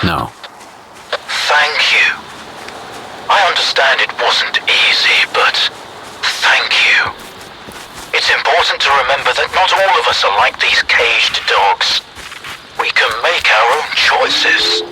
No. Thank you. I understand it wasn't easy, but thank you. It's important to remember that not all of us are like these caged dogs. We can make our own choices.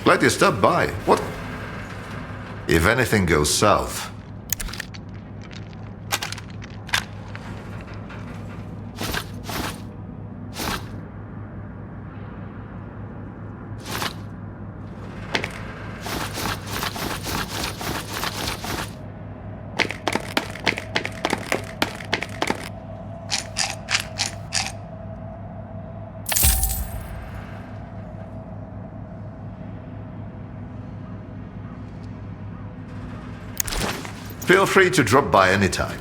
Glad you stopped by. What if anything goes south? Feel free to drop by anytime.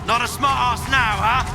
Not a smart ass now, huh?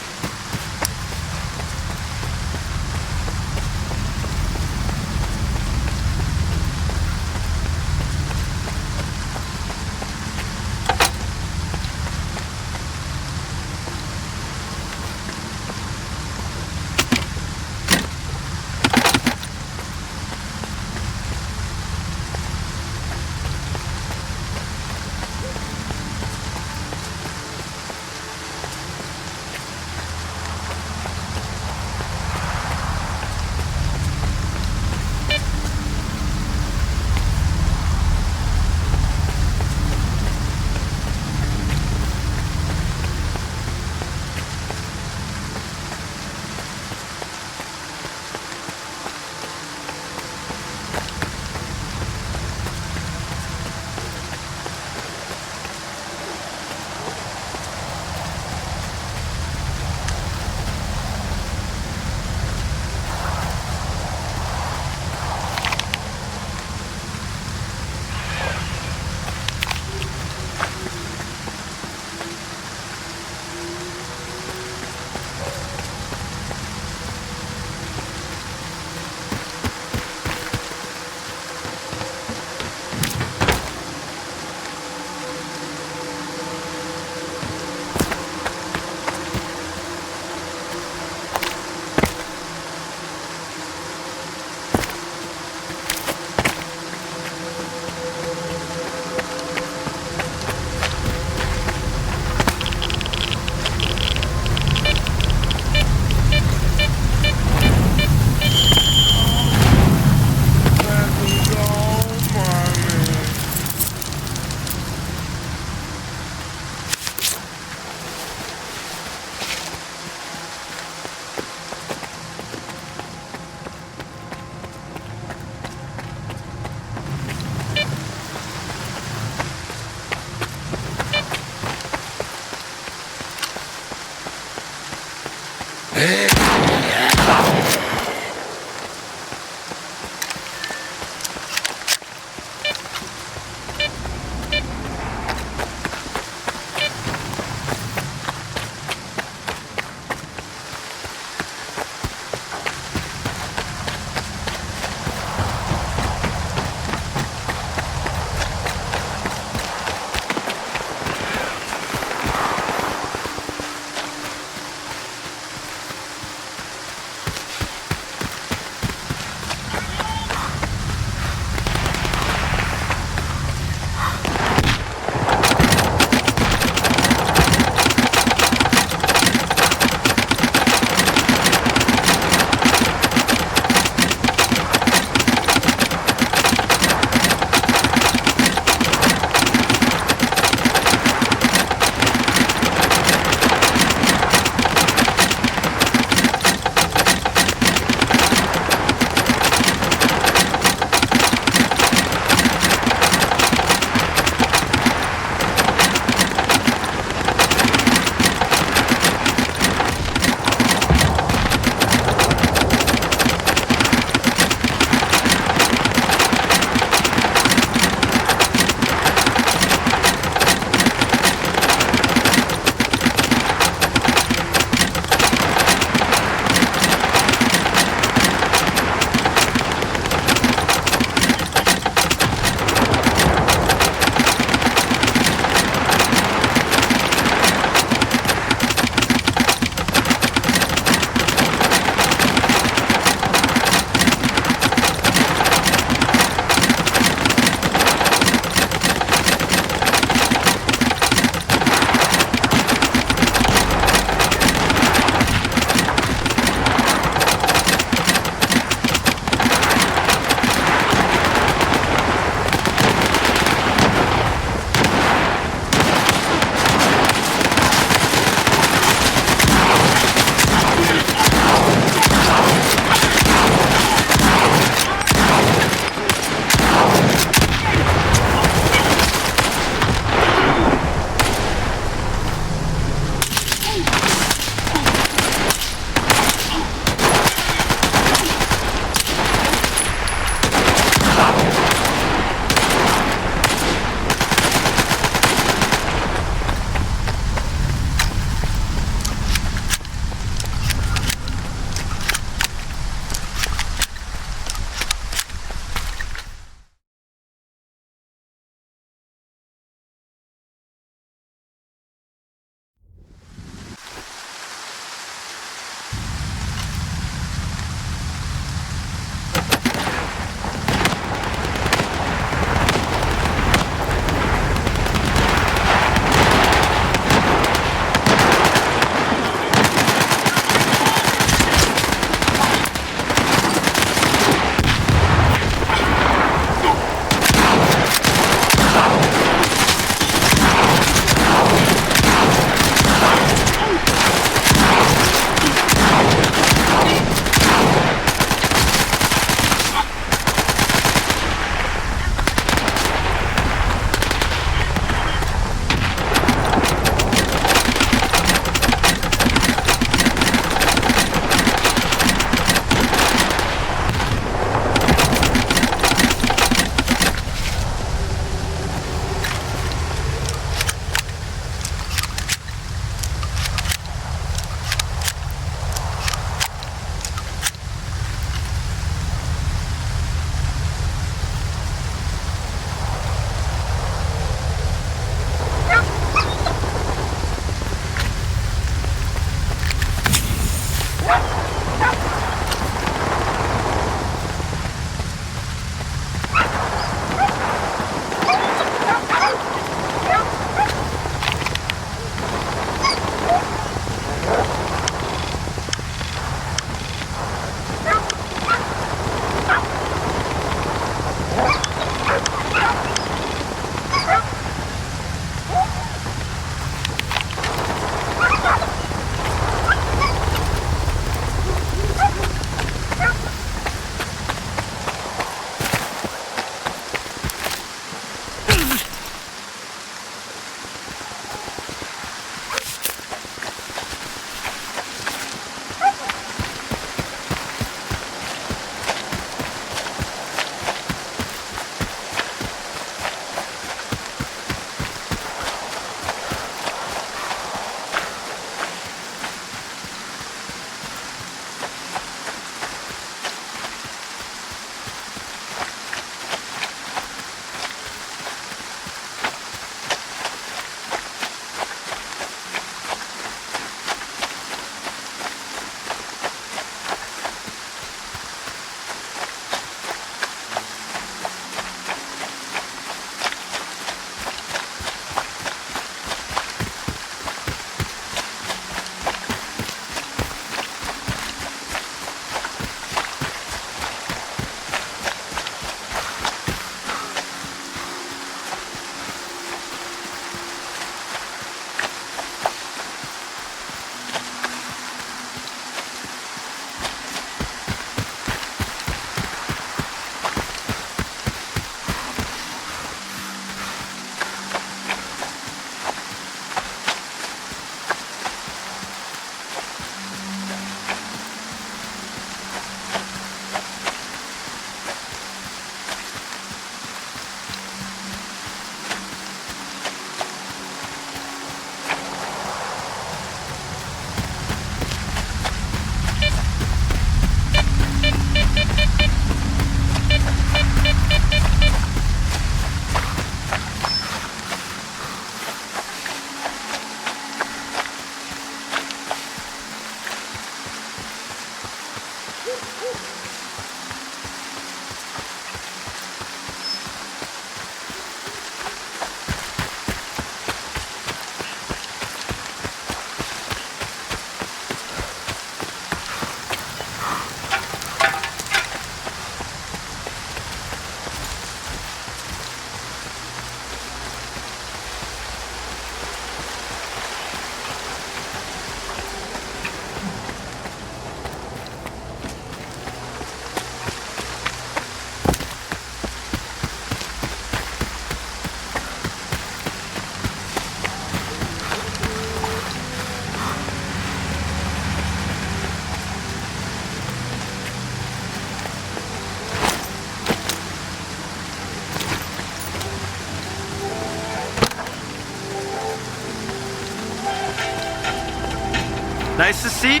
Nice to see you.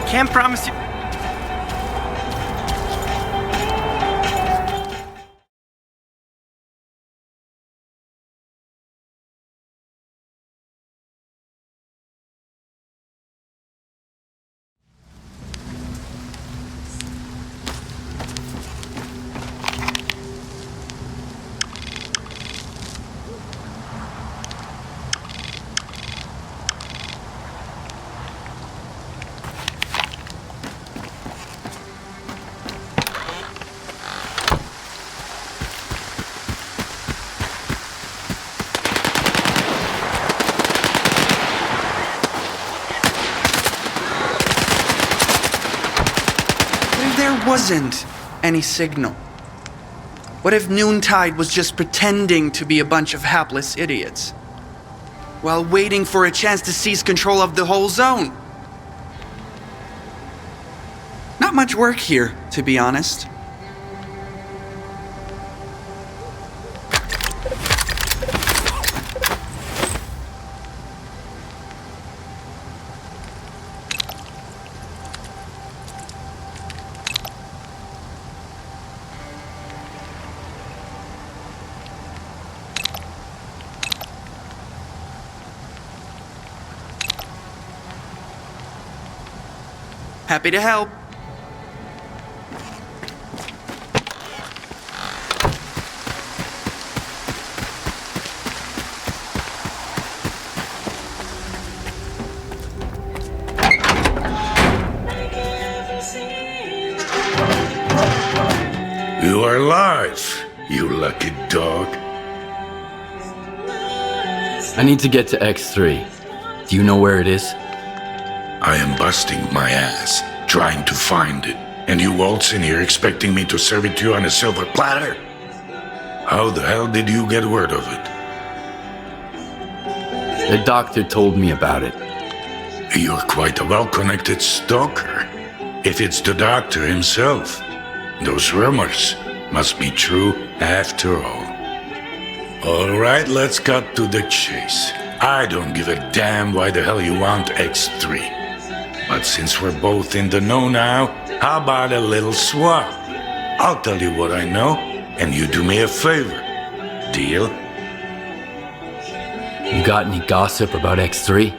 Can't promise you. There wasn't any signal. What if Noontide was just pretending to be a bunch of hapless idiots while waiting for a chance to seize control of the whole zone? Not much work here, to be honest. Happy to help. You are alive, you lucky dog. I need to get to X3. Do you know where it is? I am busting my ass, trying to find it, and you waltz in here expecting me to serve it to you on a silver platter? How the hell did you get word of it? The doctor told me about it. You're quite a well-connected stalker. If it's the doctor himself, those rumors must be true after all. All right, let's cut to the chase. I don't give a damn why the hell you want X3. But since we're both in the know now, how about a little swap? I'll tell you what I know, and you do me a favor. Deal? You got any gossip about X3?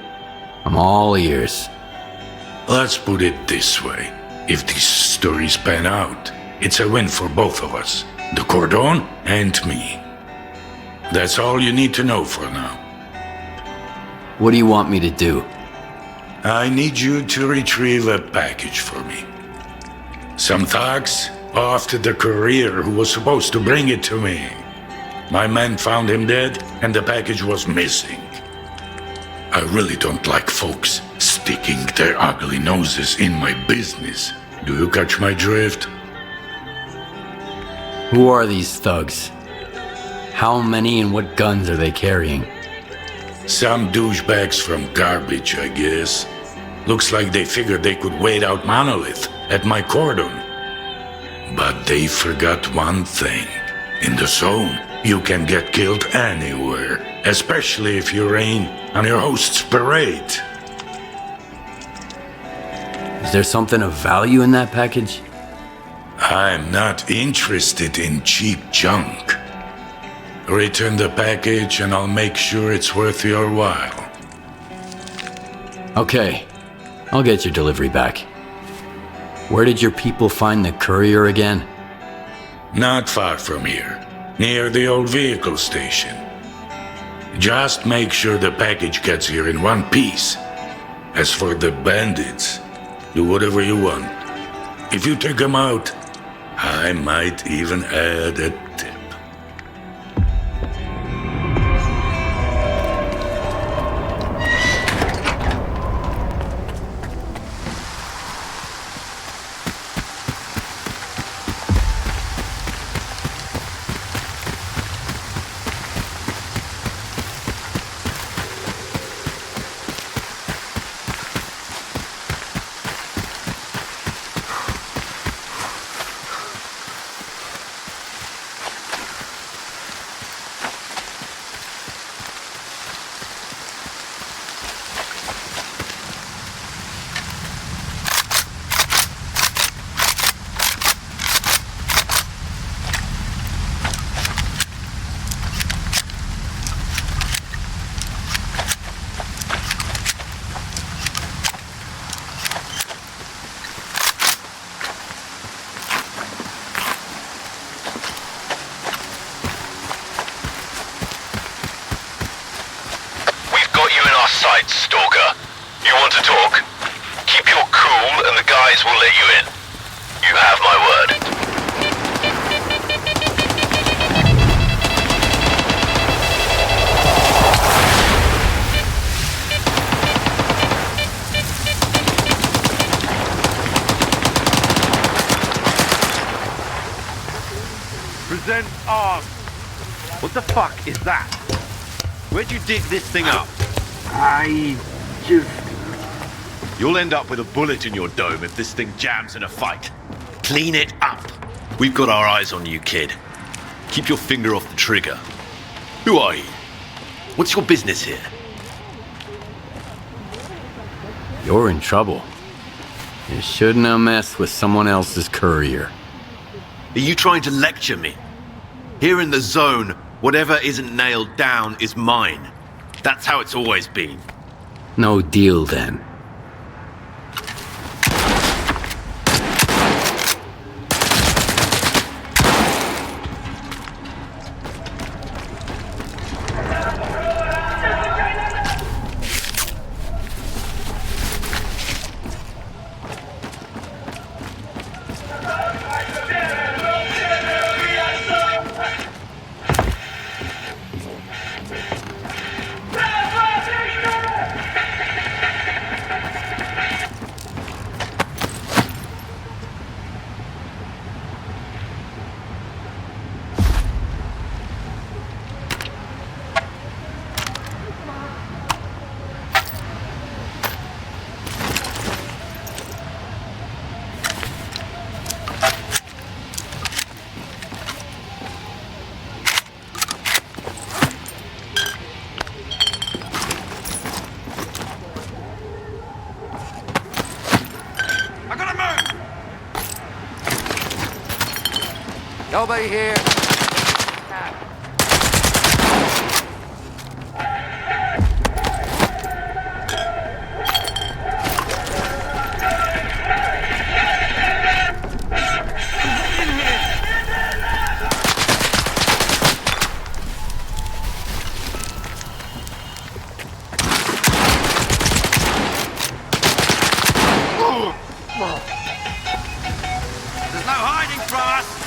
I'm all ears. Let's put it this way. If these stories pan out, it's a win for both of us. The Cordon and me. That's all you need to know for now. What do you want me to do? I need you to retrieve a package for me. Some thugs off to the courier who was supposed to bring it to me. My men found him dead and the package was missing. I really don't like folks sticking their ugly noses in my business. Do you catch my drift? Who are these thugs? How many and what guns are they carrying? Some douchebags from garbage, I guess. Looks like they figured they could wait out Monolith at my cordon. But they forgot one thing. In the zone, you can get killed anywhere, especially if you rain on your host's parade. Is there something of value in that package? I'm not interested in cheap junk. Return the package and I'll make sure it's worth your while. Okay, I'll get your delivery back. Where did your people find the courier again? Not far from here, near the old vehicle station. Just make sure the package gets here in one piece. As for the bandits, do whatever you want. If you take them out, I might even add a tip. guys will let you in. You have my word. Present arms. What the fuck is that? Where'd you dig this thing up? You'll end up with a bullet in your dome if this thing jams in a fight. Clean it up. We've got our eyes on you, kid. Keep your finger off the trigger. Who are you? What's your business here? You're in trouble. You shouldn't have messed with someone else's courier. Are you trying to lecture me? Here in the zone, whatever isn't nailed down is mine. That's how it's always been. No deal then. Nobody here. There's no hiding from us!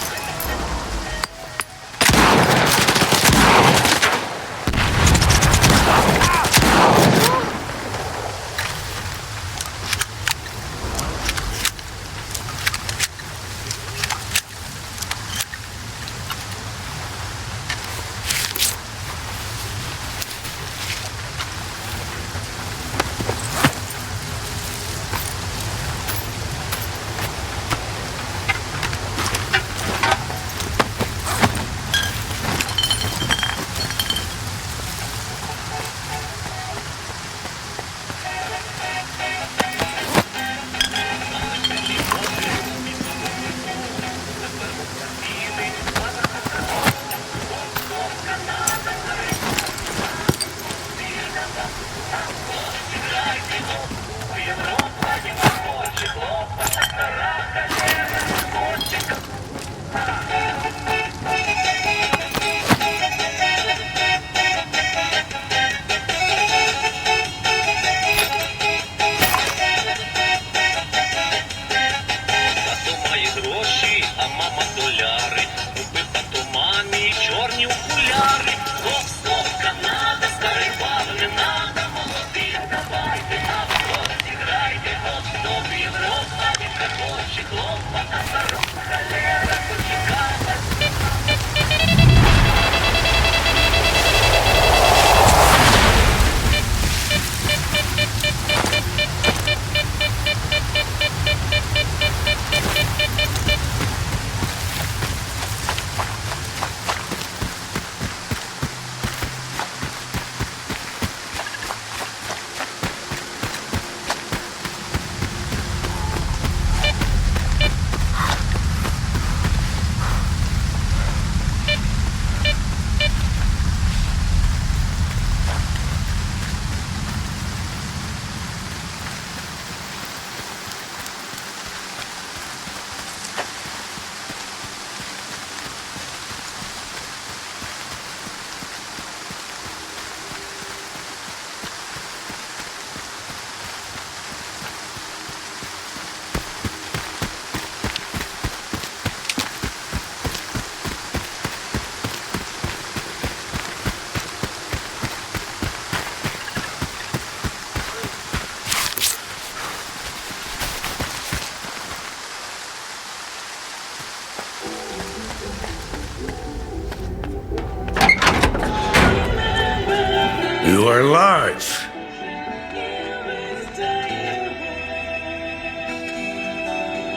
You are alive.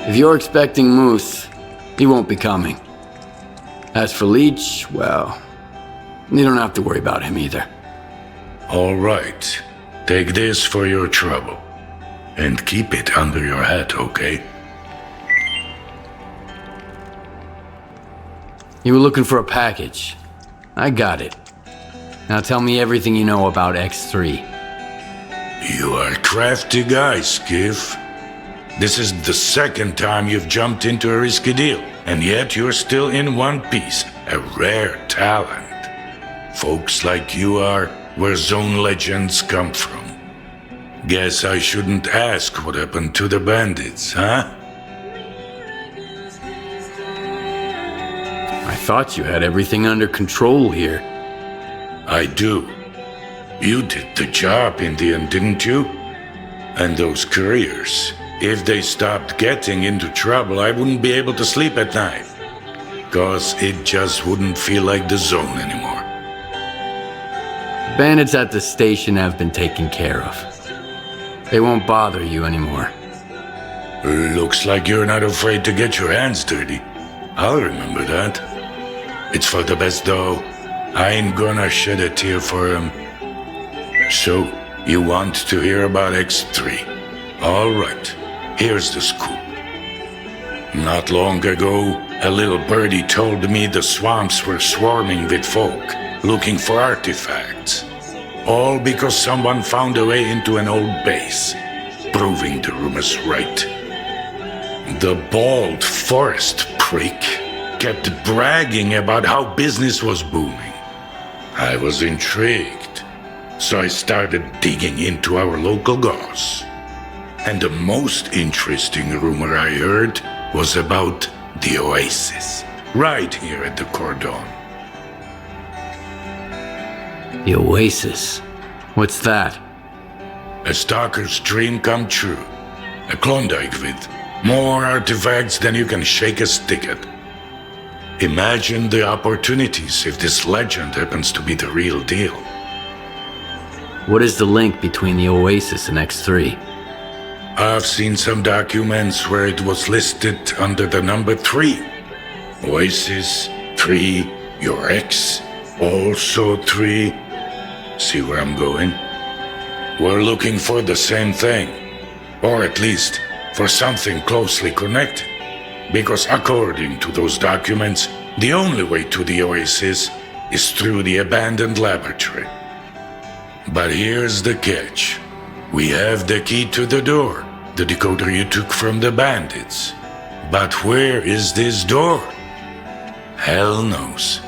If you're expecting Moose, he won't be coming. As for Leech, well, you don't have to worry about him either. All right. Take this for your trouble. And keep it under your hat, okay? You were looking for a package. I got it. Now tell me everything you know about X3. You are a crafty guy, Skiff. This is the second time you've jumped into a risky deal, and yet you're still in one piece. A rare talent. Folks like you are where Zone legends come from. Guess I shouldn't ask what happened to the bandits, huh? I thought you had everything under control here. I do. You did the job in the end, didn't you? And those couriers, if they stopped getting into trouble, I wouldn't be able to sleep at night. 'Cause it just wouldn't feel like the Zone anymore. Bandits at the station have been taken care of. They won't bother you anymore. Looks like you're not afraid to get your hands dirty. I'll remember that. It's for the best, though. I ain't gonna shed a tear for him. So, you want to hear about X3? All right, here's the scoop. Not long ago, a little birdie told me the swamps were swarming with folk looking for artifacts. All because someone found a way into an old base, proving the rumors right. The bald forest prick kept bragging about how business was booming. I was intrigued, so I started digging into our local goss. And the most interesting rumor I heard was about the Oasis, right here at the Cordon. The Oasis? What's that? A stalker's dream come true. A Klondike with more artifacts than you can shake a stick at. Imagine the opportunities if this legend happens to be the real deal. What is the link between the Oasis and X3? I've seen some documents where it was listed under the number 3. Oasis, 3, your ex, also 3. See where I'm going? We're looking for the same thing. Or at least, for something closely connected. Because according to those documents, the only way to the Oasis is through the abandoned laboratory. But here's the catch. We have the key to the door, the decoder you took from the bandits. But where is this door? Hell knows.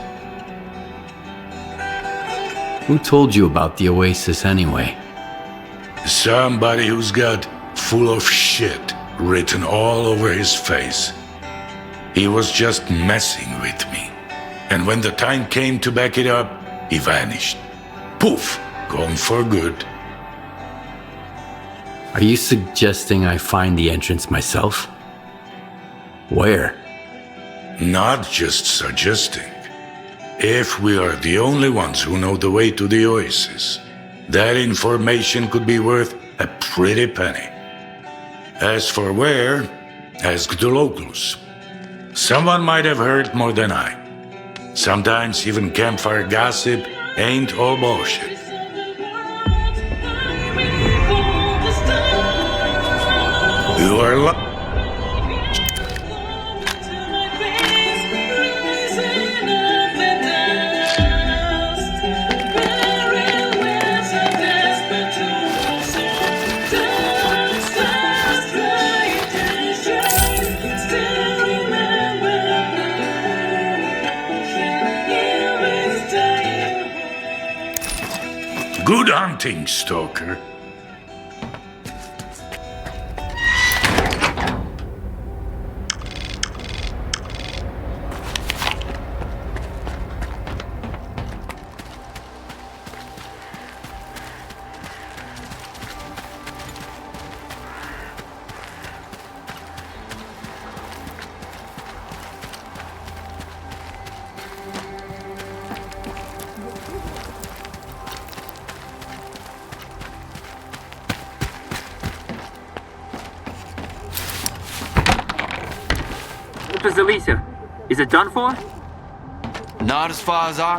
Who told you about the Oasis anyway? Somebody who's got full of shit written all over his face. He was just messing with me. And when the time came to back it up, he vanished. Poof, gone for good. Are you suggesting I find the entrance myself? Where? Not just suggesting. If we are the only ones who know the way to the Oasis, that information could be worth a pretty penny. As for where, ask the locals. Someone might have heard more than I. Sometimes even campfire gossip ain't all bullshit. You are Good hunting, Stalker. What was Elisa? Is it done for? Not as far as I...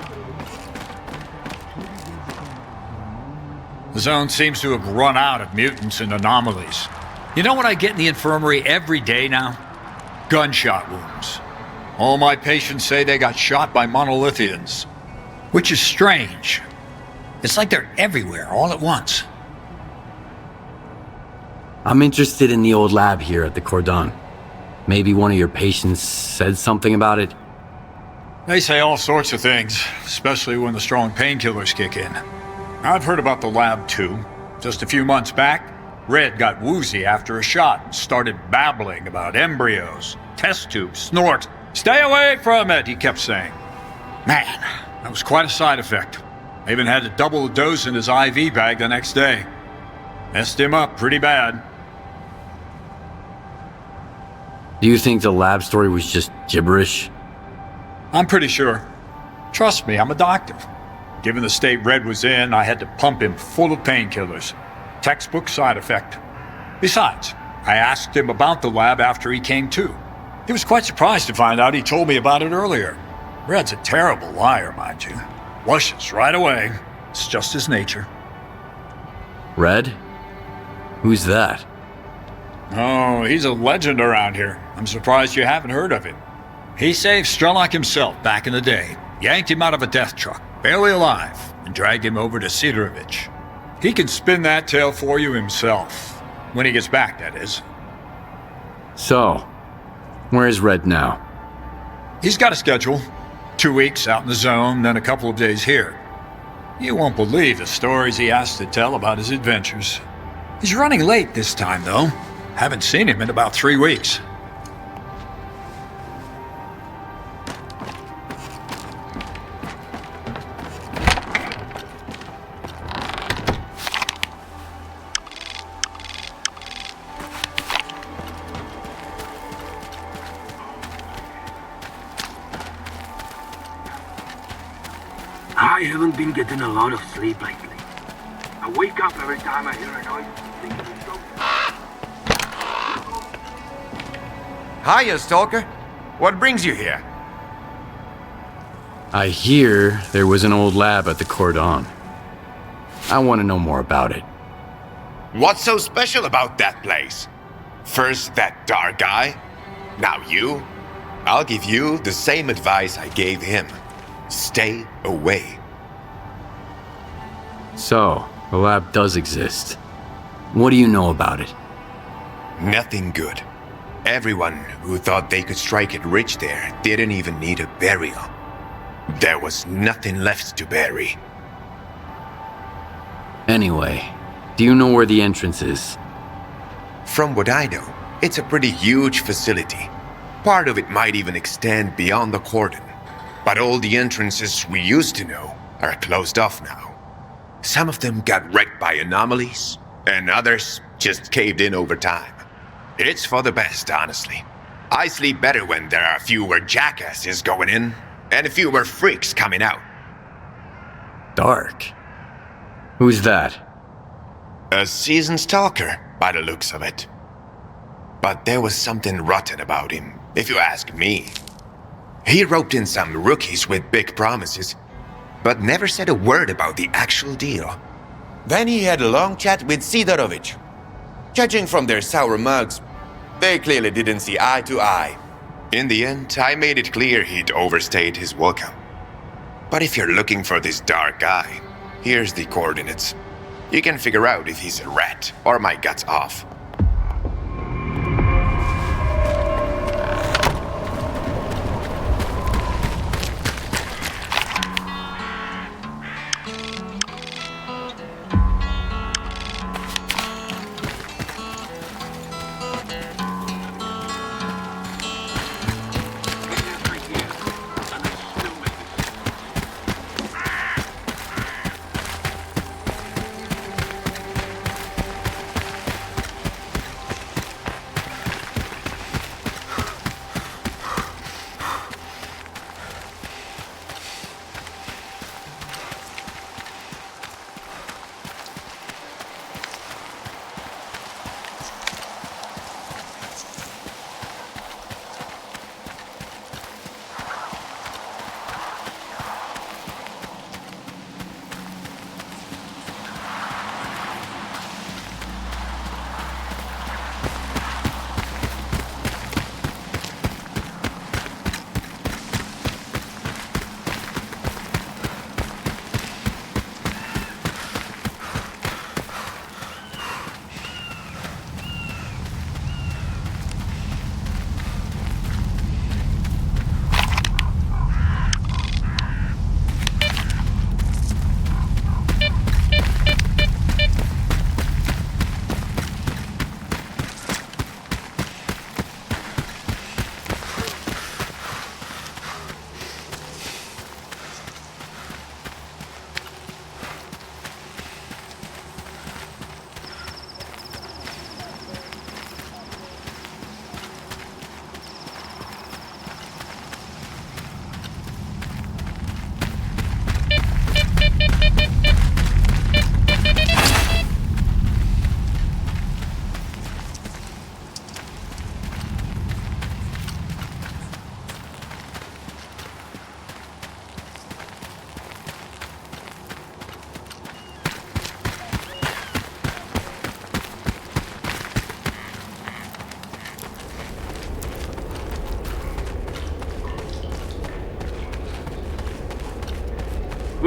The zone seems to have run out of mutants and anomalies. You know what I get in the infirmary every day now? Gunshot wounds. All my patients say they got shot by monolithians. Which is strange. It's like they're everywhere all at once. I'm interested in the old lab here at the Cordon. Maybe one of your patients said something about it? They say all sorts of things, especially when the strong painkillers kick in. I've heard about the lab too. Just a few months back, Red got woozy after a shot and started babbling about embryos, test tubes, snorks. Stay away from it, he kept saying. Man, that was quite a side effect. I even had to double the dose in his IV bag the next day. Messed him up pretty bad. Do you think the lab story was just gibberish? I'm pretty sure. Trust me, I'm a doctor. Given the state Red was in, I had to pump him full of painkillers. Textbook side effect. Besides, I asked him about the lab after he came to. He was quite surprised to find out he told me about it earlier. Red's a terrible liar, mind you. Luscious right away. It's just his nature. Red? Who's that? Oh, he's a legend around here. I'm surprised you haven't heard of him. He saved S.T.A.L.K.E.R himself back in the day. Yanked him out of a death truck, barely alive, and dragged him over to Cedarovich. He can spin that tale for you himself. When he gets back, that is. So, where is Red now? He's got a schedule. 2 weeks out in the zone, then a couple of days here. You won't believe the stories he has to tell about his adventures. He's running late this time, though. Haven't seen him in about 3 weeks. I haven't been getting a lot of sleep lately. I wake up every time I hear a noise, thinking it's so... Hiya, Stalker. What brings you here? I hear there was an old lab at the Cordon. I want to know more about it. What's so special about that place? First that dark guy, now you. I'll give you the same advice I gave him. Stay away. So, the lab does exist. What do you know about it? Nothing good. Everyone who thought they could strike it rich there didn't even need a burial. There was nothing left to bury. Anyway, do you know where the entrance is? From what I know, it's a pretty huge facility. Part of it might even extend beyond the cordon. But all the entrances we used to know are closed off now. Some of them got wrecked by anomalies, and others just caved in over time. It's for the best, honestly. I sleep better when there are fewer jackasses going in, and fewer freaks coming out. Dark. Who's that? A seasoned stalker, by the looks of it. But there was something rotten about him, if you ask me. He roped in some rookies with big promises, but never said a word about the actual deal. Then he had a long chat with Cedarovich. Judging from their sour mugs, they clearly didn't see eye to eye. In the end, I made it clear he'd overstayed his welcome. But if you're looking for this dark guy, here's the coordinates. You can figure out if he's a rat or my guts off.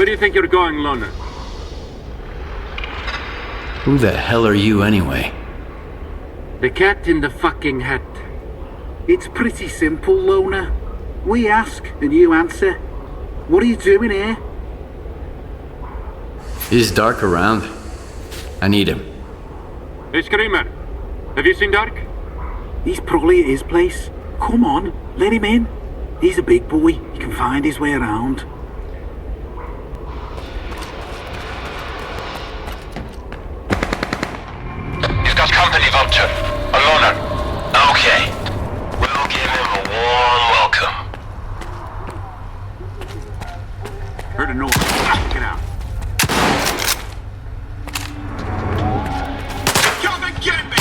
Where do you think you're going, Loner? Who the hell are you anyway? The cat in the fucking hat. It's pretty simple, Loner. We ask and you answer. What are you doing here? Is Dark around? I need him. Hey, Screamer. Have you seen Dark? He's probably at his place. Come on, let him in. He's a big boy. He can find his way around. He's got company, Vulture. A loner. Okay. We'll give him a warm welcome. Heard a noise. Get out. Come and get me!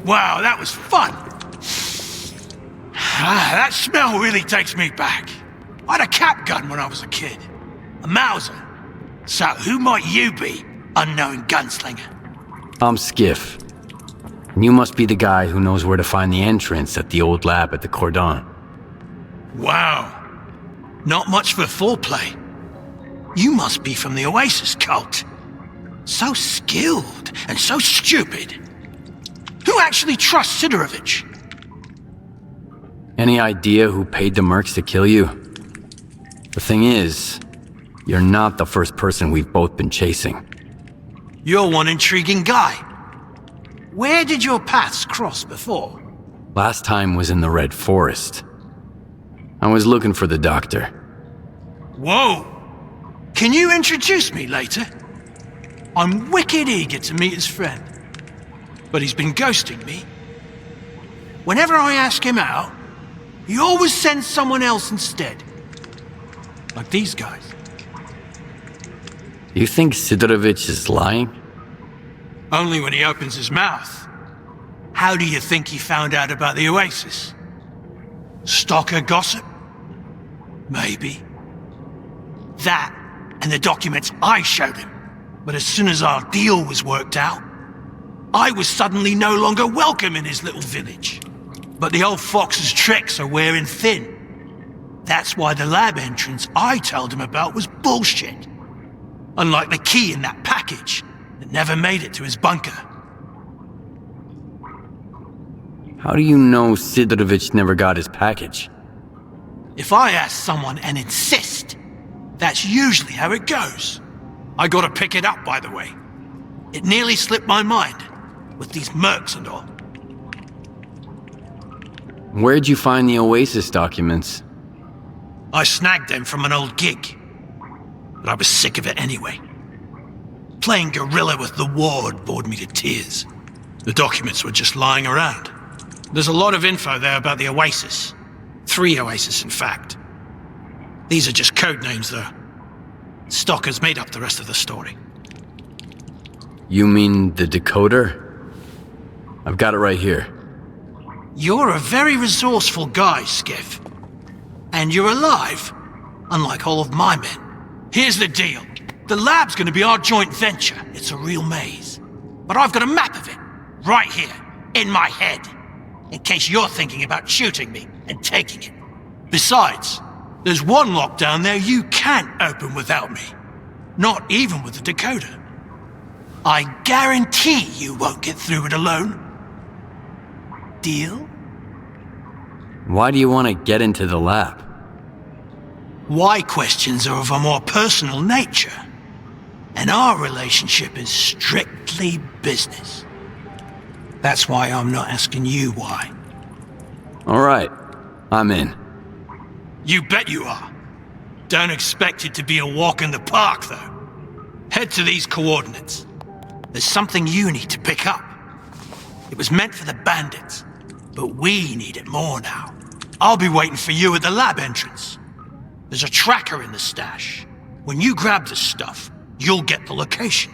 Wow, that was fun. That smell really takes me back. I had a cap gun when I was a kid. A Mauser. So who might you be, unknown gunslinger? I'm Skiff. And you must be the guy who knows where to find the entrance at the old lab at the Cordon. Wow. Not much for foreplay. You must be from the Oasis cult. So skilled and so stupid. Who actually trusts Sidorovich? Any idea who paid the mercs to kill you? The thing is, you're not the first person we've both been chasing. You're one intriguing guy. Where did your paths cross before? Last time was in the Red Forest. I was looking for the doctor. Whoa! Can you introduce me later? I'm wicked eager to meet his friend. But he's been ghosting me. Whenever I ask him out, he always sends someone else instead. Like these guys. You think Sidorovich is lying? Only when he opens his mouth. How do you think he found out about the Oasis? S.T.A.L.K.E.R gossip? Maybe. That, and the documents I showed him. But as soon as our deal was worked out, I was suddenly no longer welcome in his little village. But the old fox's tricks are wearing thin. That's why the lab entrance I told him about was bullshit. Unlike the key in that package that never made it to his bunker. How do you know Sidorovich never got his package? If I ask someone and insist, that's usually how it goes. I gotta pick it up, by the way. It nearly slipped my mind, with these mercs and all. Where'd you find the Oasis documents? I snagged them from an old gig. But I was sick of it anyway. Playing guerrilla with the ward bored me to tears. The documents were just lying around. There's a lot of info there about the Oasis. 3 Oasis, in fact. These are just code names, though. S.T.A.L.K.E.R's made up the rest of the story. You mean the decoder? I've got it right here. You're a very resourceful guy, Skiff. And you're alive, unlike all of my men. Here's the deal. The lab's gonna be our joint venture. It's a real maze. But I've got a map of it, right here, in my head. In case you're thinking about shooting me and taking it. Besides, there's one lock down there you can't open without me. Not even with the decoder. I guarantee you won't get through it alone. Deal? Why do you want to get into the lab? Why questions are of a more personal nature. And our relationship is strictly business. That's why I'm not asking you why. All right, I'm in. You bet you are. Don't expect it to be a walk in the park, though. Head to these coordinates. There's something you need to pick up. It was meant for the bandits, but we need it more now. I'll be waiting for you at the lab entrance. There's a tracker in the stash. When you grab the stuff, you'll get the location.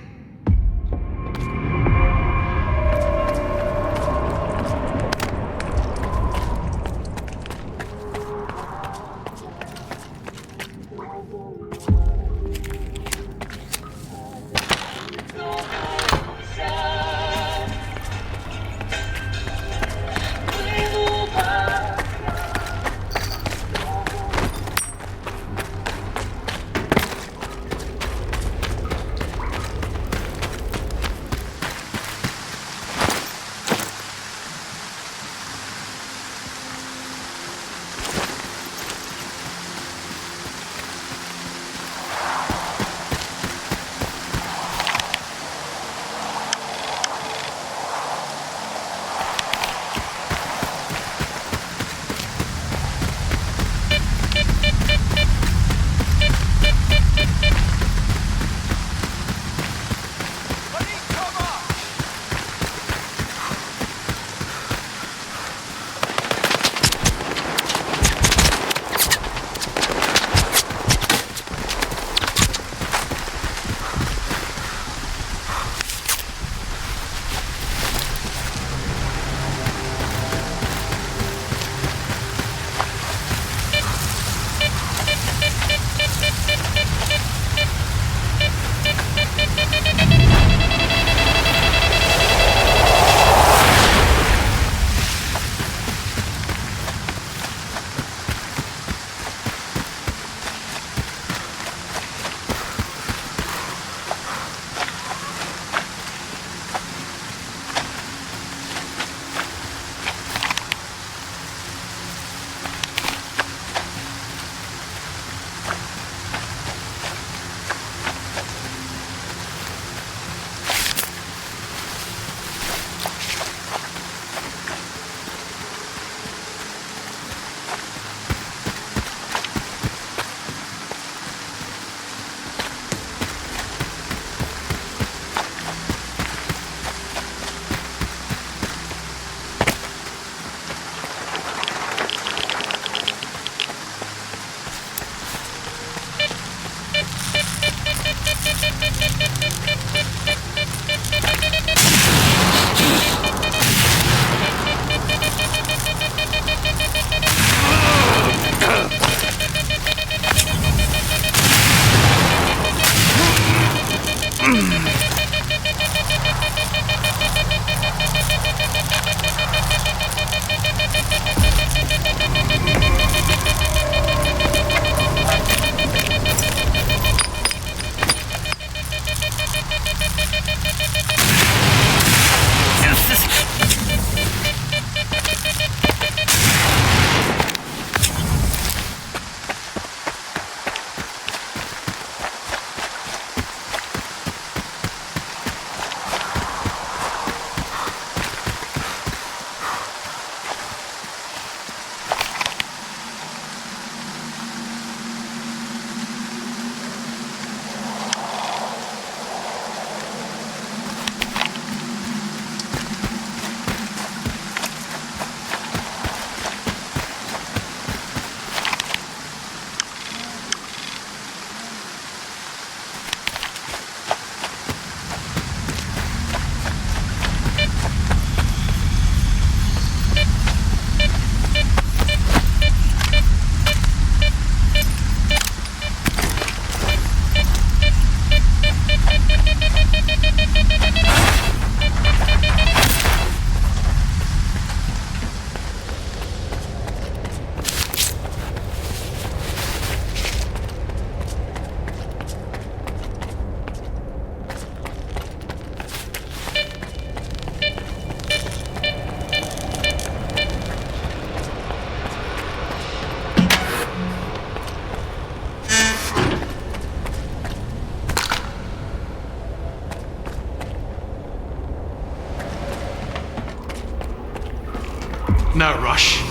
No rush.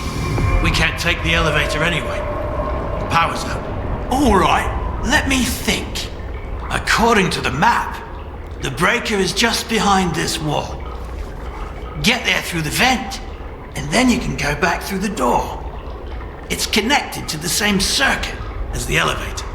We can't take the elevator anyway. The power's out. Alright, let me think. According to the map, the breaker is just behind this wall. Get there through the vent, and then you can go back through the door. It's connected to the same circuit as the elevator.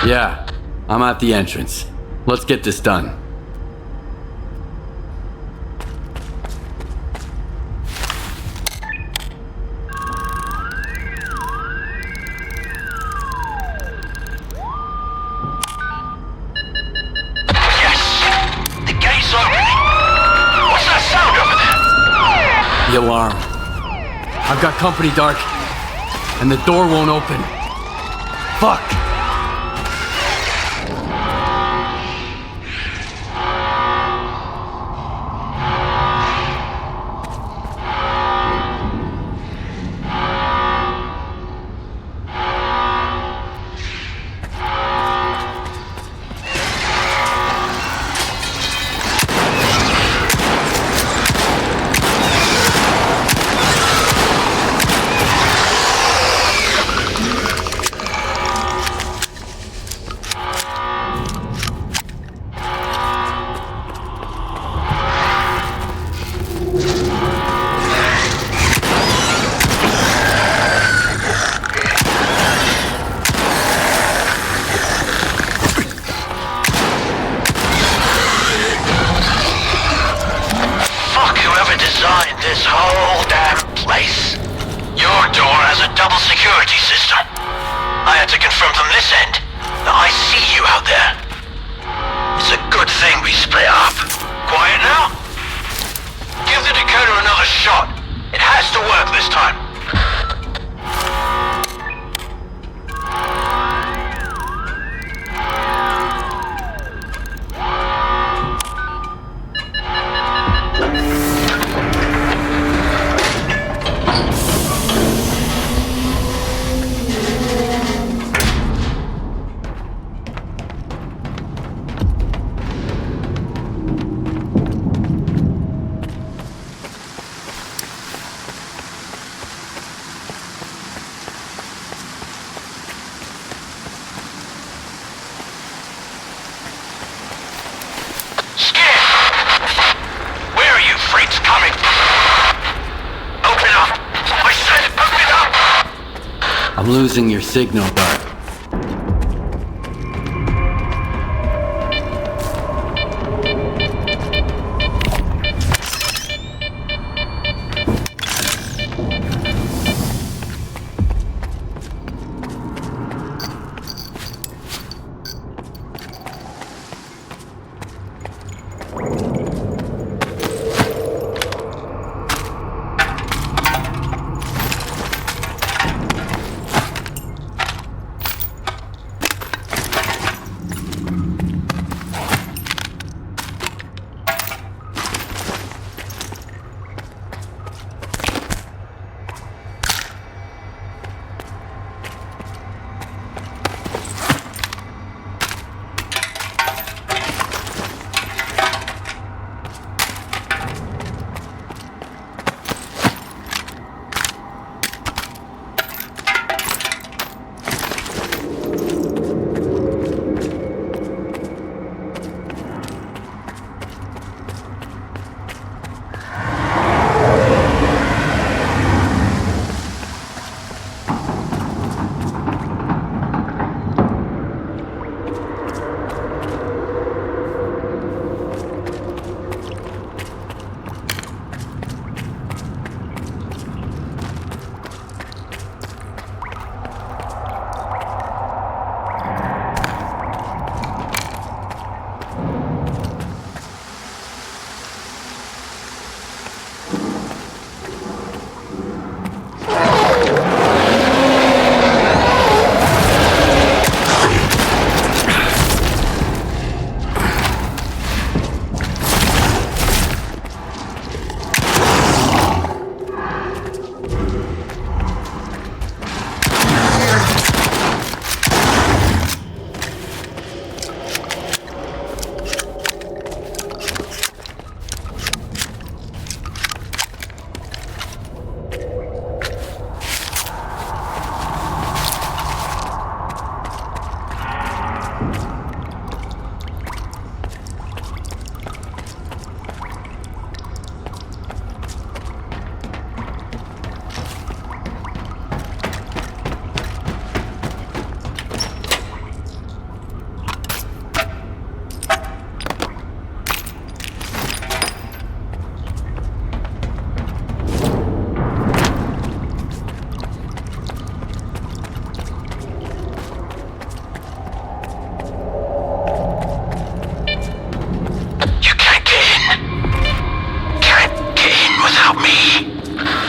Yeah, I'm at the entrance. Let's get this done. The alarm. I've got company, Dark. And the door won't open. Fuck! I'm losing your signal, Dark.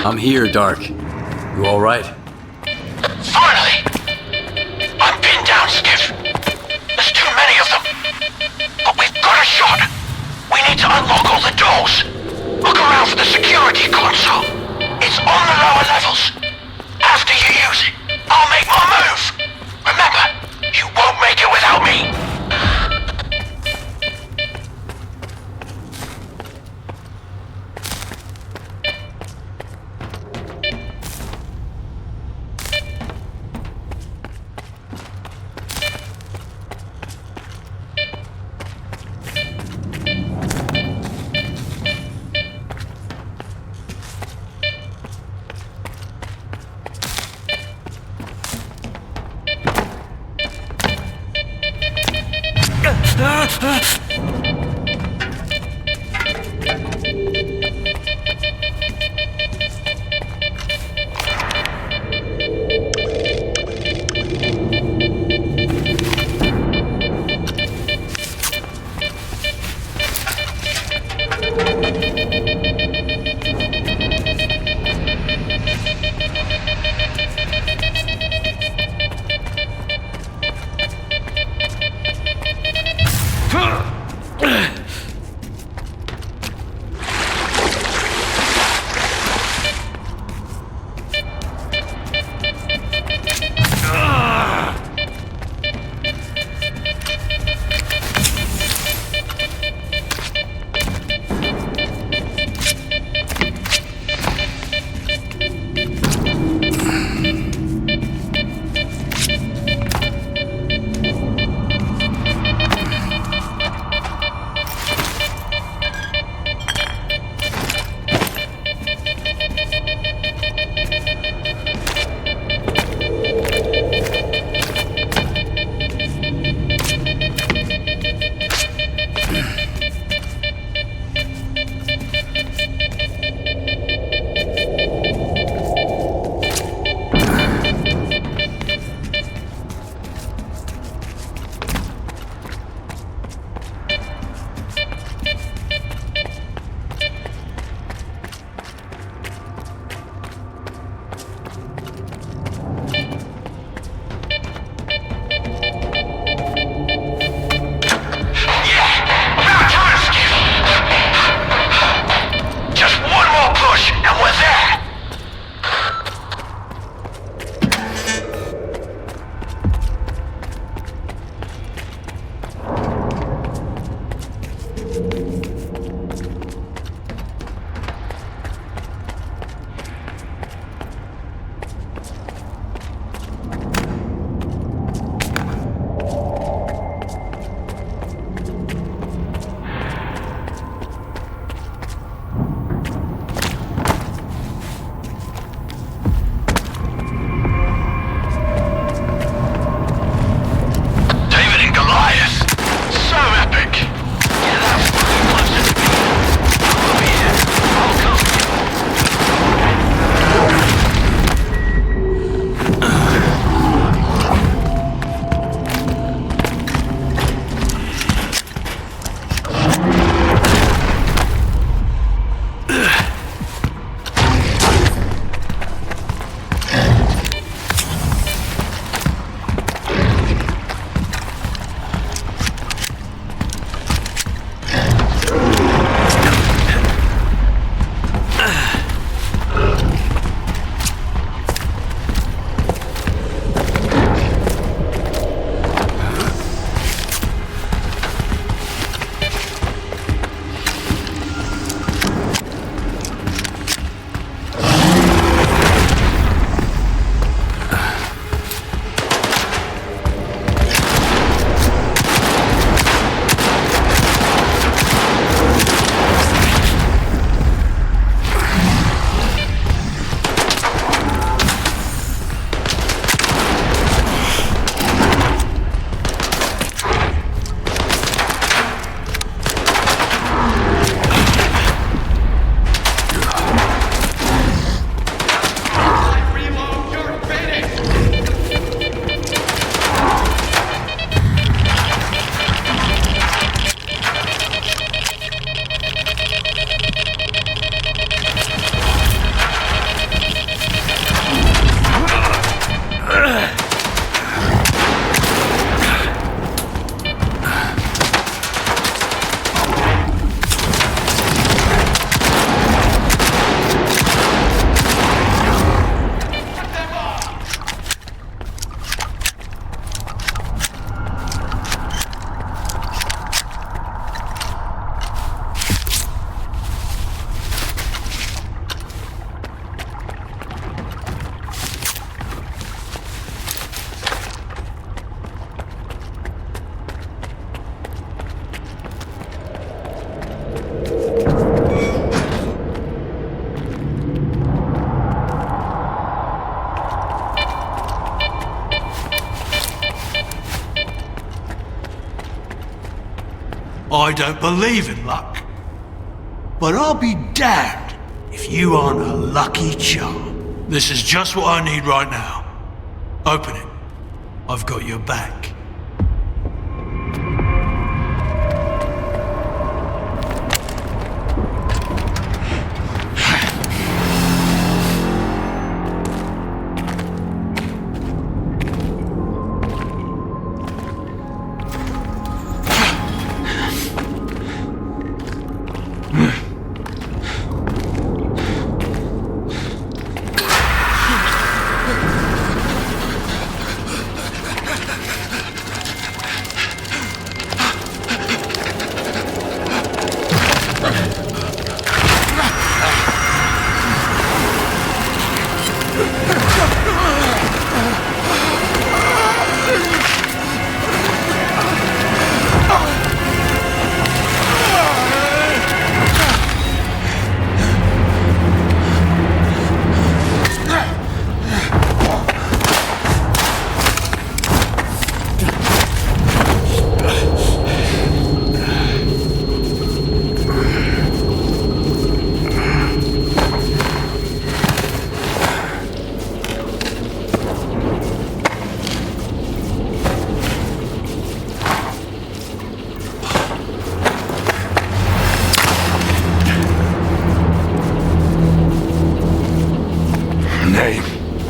I'm here, Dark. You alright? Finally! I'm pinned down, Skiff. There's too many of them. But we've got a shot. We need to unlock all the doors. Look around for the security console. It's on the lower levels. After you use it, I'll make my move. Remember, you won't make it without me. Huh! I don't believe in luck. But I'll be damned if you aren't a lucky charm. This is just what I need right now. Open it. I've got your back.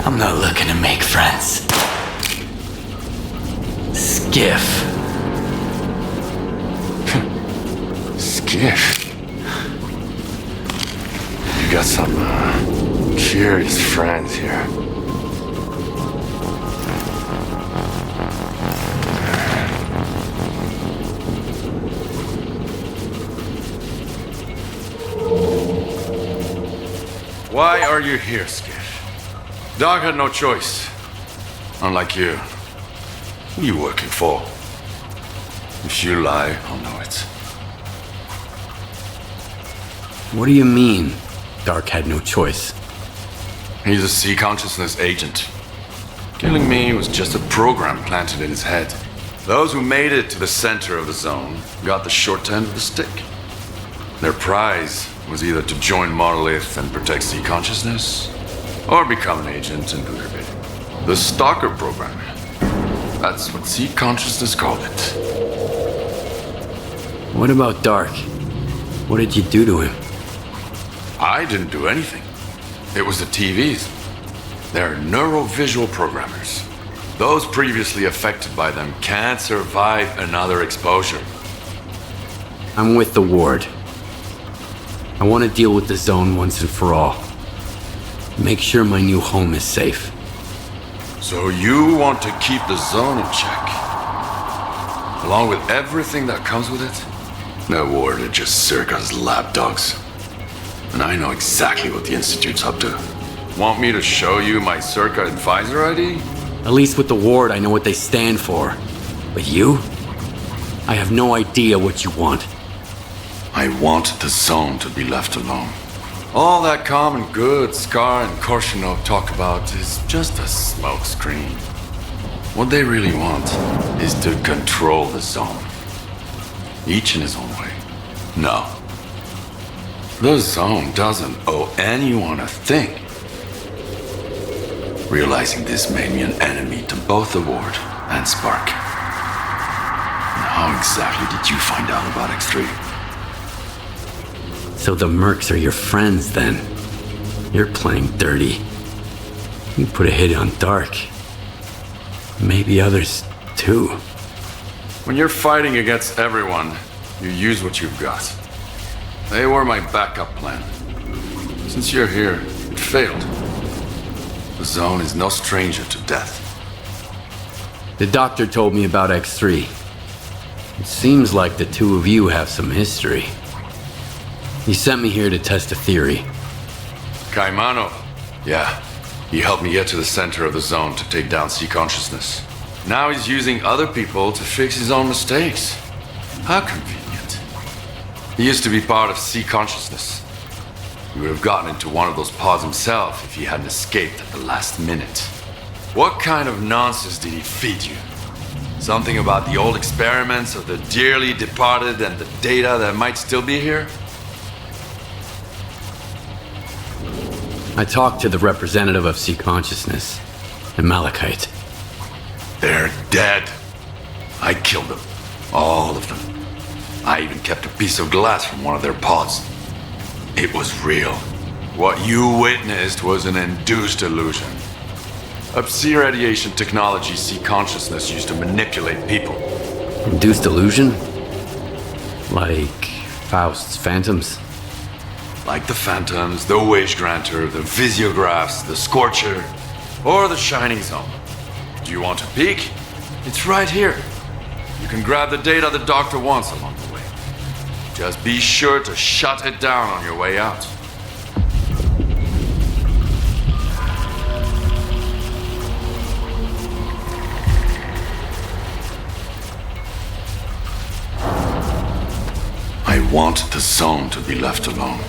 I'm not looking to make friends. Skiff. Skiff? You got some curious friends here. Why are you here, Skiff? Doc had no choice. Unlike you. Who are you working for? If you lie, I'll know it. What do you mean, Dark had no choice? He's a sea consciousness agent. Killing me was just a program planted in his head. Those who made it to the center of the zone got the short end of the stick. Their prize was either to join Monolith and protect sea consciousness, or become an agent and do their bidding. The S.T.A.L.K.E.R program. That's what sea consciousness called it. What about Dark? What did you do to him? I didn't do anything. It was the TVs. They're neurovisual programmers. Those previously affected by them can't survive another exposure. I'm with the Ward. I want to deal with the zone once and for all. Make sure my new home is safe. So you want to keep the zone in check? Along with everything that comes with it? The Ward are just Circa's lapdogs. And I know exactly what the Institute's up to. Want me to show you my Circa advisor ID? At least with the Ward, I know what they stand for. But you? I have no idea what you want. I want the zone to be left alone. All that common good S.T.A.L.K.E.R and Chornobyl talk about is just a smokescreen. What they really want is to control the zone. Each in his own way. No. The zone doesn't owe anyone a thing. Realizing this made me an enemy to both the Ward and Spark. And how exactly did you find out about X3? So the Mercs are your friends, then? You're playing dirty. You put a hit on Dark. Maybe others, too. When you're fighting against everyone, you use what you've got. They were my backup plan. Since you're here, it failed. The zone is no stranger to death. The doctor told me about X3. It seems like the two of you have some history. He sent me here to test a theory. Caimano. Yeah. He helped me get to the center of the zone to take down sea consciousness. Now he's using other people to fix his own mistakes. How convenient. He used to be part of sea consciousness. He would have gotten into one of those pods himself if he hadn't escaped at the last minute. What kind of nonsense did he feed you? Something about the old experiments of the dearly departed and the data that might still be here? I talked to the representative of Sea Consciousness and Malachite. They're dead. I killed them. All of them. I even kept a piece of glass from one of their pods. It was real. What you witnessed was an induced illusion. S.T.A.L.K.E.R radiation technology Sea Consciousness used to manipulate people. Induced illusion? Like Faust's phantoms? Like the Phantoms, the Wage Granter, the Visiographs, the Scorcher, or the Shining Zone. Do you want a peek? It's right here. You can grab the data the Doctor wants along the way. Just be sure to shut it down on your way out. I want the zone to be left alone.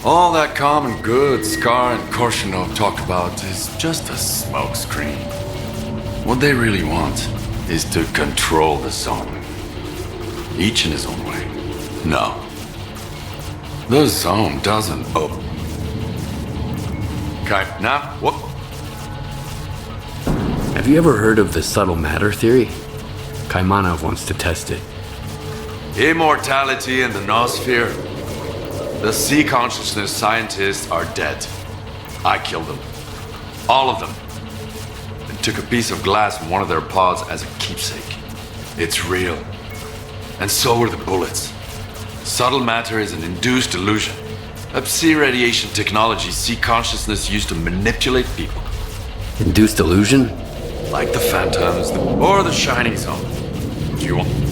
All that common good S.T.A.L.K.E.R and Korshunov talk about is just a smokescreen. What they really want is to control the zone. Each in his own way. No. The zone doesn't open. Okay, now, what? Have you ever heard of the subtle matter theory? Kaimanov wants to test it. Immortality in the noosphere. The Sea Consciousness scientists are dead. I killed them. All of them. And took a piece of glass from one of their pods as a keepsake. It's real. And so are the bullets. Subtle matter is an induced illusion. S.T.A.L.K.E.R radiation technology Sea Consciousness used to manipulate people. Induced illusion? Like the Phantoms, or the Shining Zone. Do you want...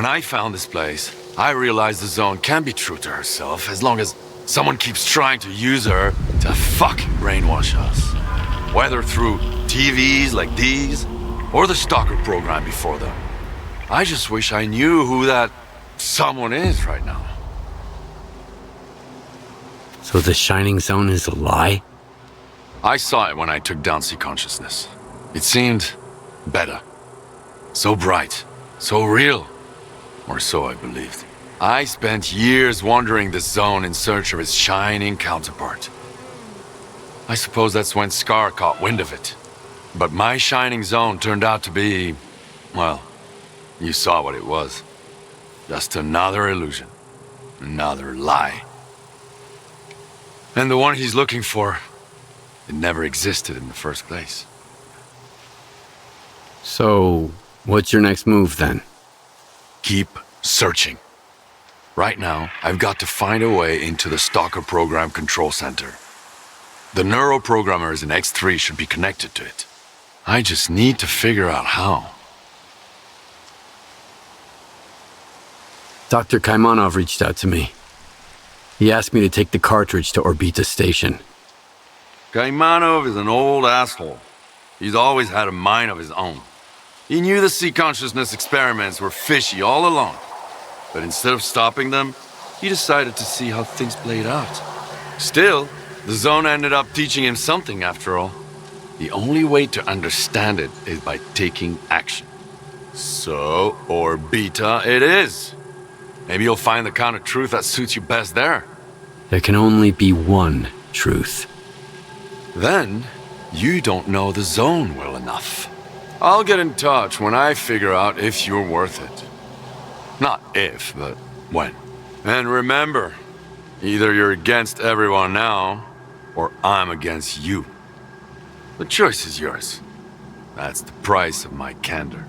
I found this place, I realized the Zone can be true to herself as long as someone keeps trying to use her to fucking brainwash us. Whether through TVs like these, or the S.T.A.L.K.E.R program before them. I just wish I knew who that someone is right now. So the Shining Zone is a lie? I saw it when I took down C consciousness. It seemed better. So bright, so real. Or so I believed. I spent years wandering the Zone in search of its shining counterpart. I suppose that's when S.T.A.L.K.E.R caught wind of it. But my Shining Zone turned out to be, well, you saw what it was. Just another illusion. Another lie. And the one he's looking for, it never existed in the first place. So, what's your next move then? Keep searching. Right now, I've got to find a way into the S.T.A.L.K.E.R program control center. The neuroprogrammers in X3 should be connected to it. I just need to figure out how. Dr. Kaimanov reached out to me. He asked me to take the cartridge to Orbita Station. Kaimanov is an old asshole. He's always had a mind of his own. He knew the C-consciousness experiments were fishy all along. But instead of stopping them, he decided to see how things played out. Still, the Zone ended up teaching him something after all. The only way to understand it is by taking action. So, Orbita it is. Maybe you'll find the kind of truth that suits you best there. There can only be one truth. Then, you don't know the Zone well enough. I'll get in touch when I figure out if you're worth it. Not if, but when. And remember, either you're against everyone now, or I'm against you. The choice is yours. That's the price of my candor.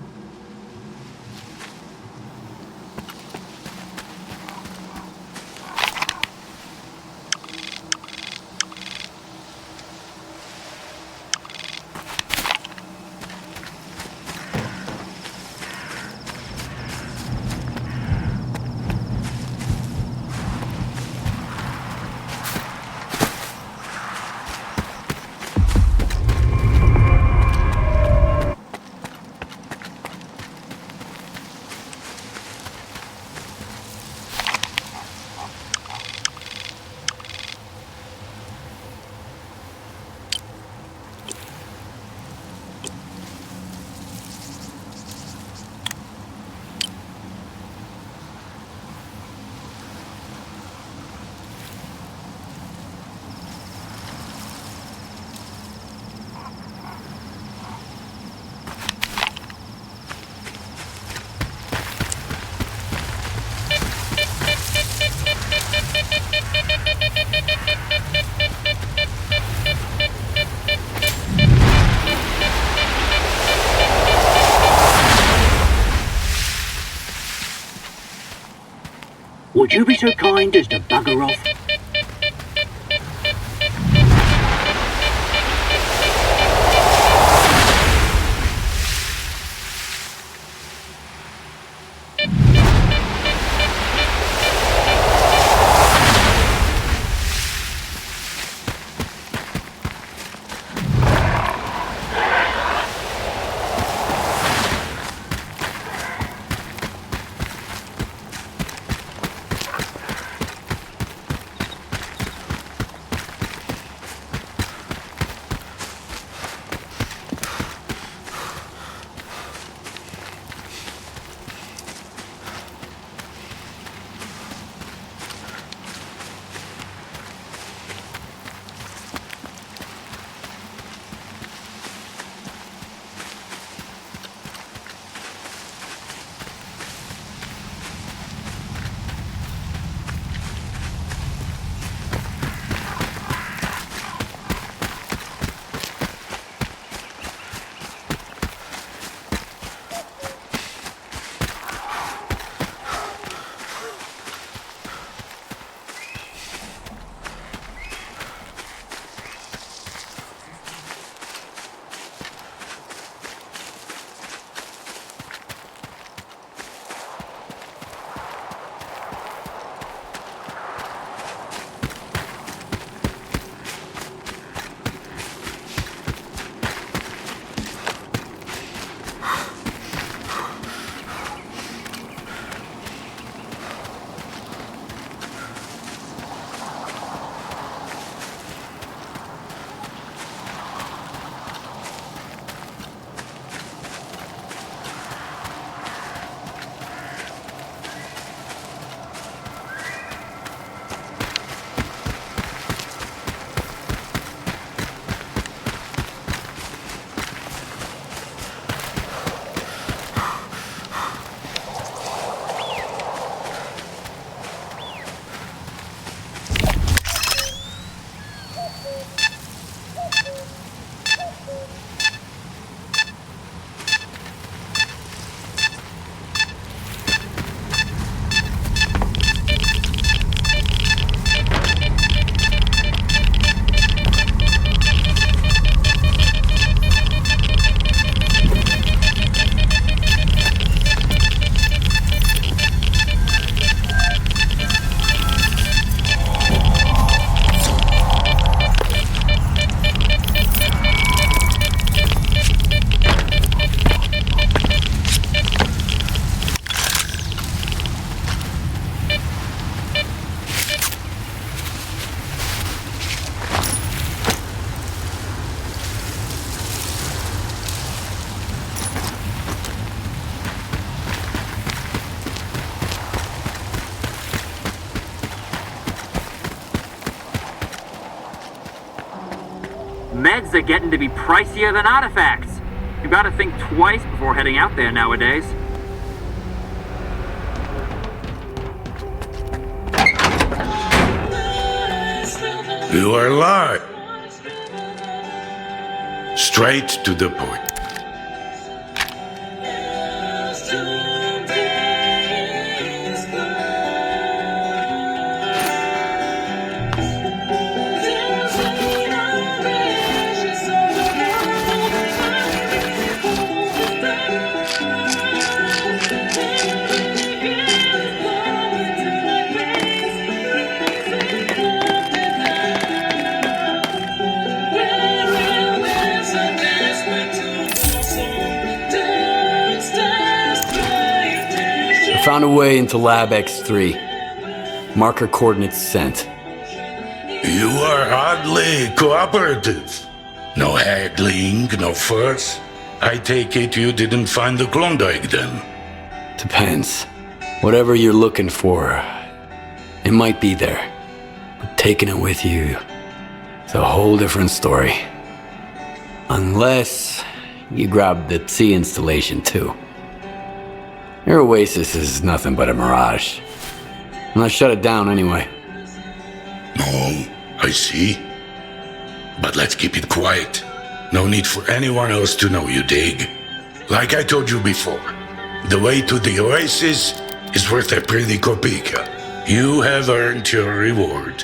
Would you be so kind as to bugger off? Meds are getting to be pricier than artifacts. You gotta think twice before heading out there nowadays. You are live. Straight to the point. Found a way into Lab X3. Marker coordinates sent. You are hardly cooperative. No haggling, no fuss. I take it you didn't find the Klondike then? Depends. Whatever you're looking for, it might be there. But taking it with you, it's a whole different story. Unless you grab the T installation too. Your oasis is nothing but a mirage. And I shut it down anyway. No, I see. But let's keep it quiet. No need for anyone else to know, you dig? Like I told you before, the way to the oasis is worth a pretty kopeka. You have earned your reward.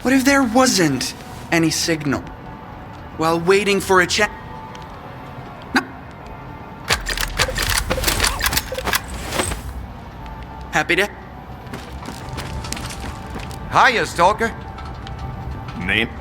What if there wasn't any signal? While waiting for a chance... No. Happy to... Hiya, Stalker. Name?